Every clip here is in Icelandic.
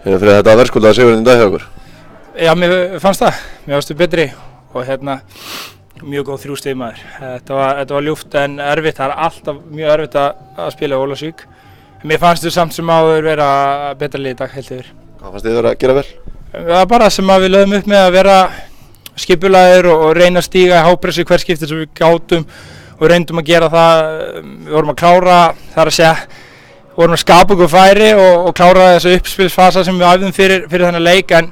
Fyrir þetta verðskuldaða sigurinn í dag hjá okkur? Já, mér fannst það. Mér fannst við betri og mjög góð 3 stig maður. Þetta var ljúft en erfitt, það alltaf mjög erfitt að spila í Ólafsvík. Mér fannst við samt sem áður vera betra lið í dag heilt yfir. Hvað fannst þið vera að gera vel? Það var bara sem að við lögðum upp með að vera skipulagðir og reyna að stíga í hápressu hvert skipti sem við gátum og reyndum að gera það. Við vorum að klára, vorum að skapa okkur færi og klára þessu uppspilsfasa sem við æfðum fyrir þennan leik en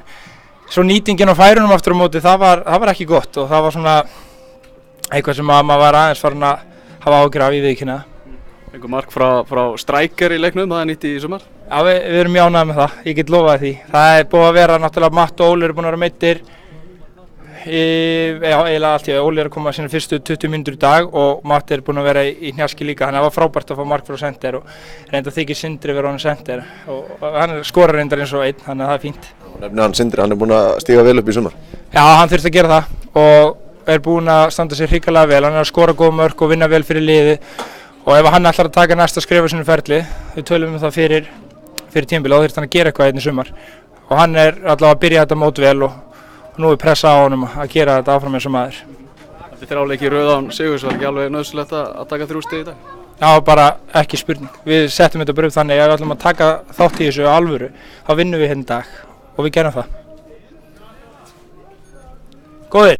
svo nýtingin á færunum aftur á móti, það var ekki gott og það var svona eitthvað sem maður var aðeins farin að hafa áhyggjur af í viðkynna. Einhver mark frá strækjar í leiknum, það nýtt í sumar? Já, við erum mjög ánægðir með það, ég get lofað því. Það búið að vera náttúrulega Matt og Óli eru búin að vera meiddir eiginlega allt í Óli er að koma sína fyrstu 20 mínútur í dag og Matt er búin að vera í hnjaski líka, þannig að það var frábært að fá mark frá sender og reynda þykir Sindri vera honum sender og hann skorar reyndar eins og einn, þannig að það er fínt. Nefnir hann Sindri, hann er búin að stíga vel upp í sumar? Já, hann þurfti að gera það og er búin að standa sér hrikalega vel, hann er að skora góð mörk og vinna vel fyrir liðið og ef hann ætlar að taka næsta skref á sínu ferli, við tölum það fyrir tímabilið og þurfti hann að gera eitthvað í sumar og hann er allavega að byrja þetta mót vel og nú er pressa á honum að gera þetta áfram eins og maður. Eftir 3 leiki í röð án sigurs var ekki alveg nauðsynlegt að taka 3 stig í dag? Já, bara ekki spurning. Við settum þetta bara upp þannig að ef við ætlum að taka þátt í þessu alvöru, þá vinnum við hérna í dag og við gerum það. Góðir!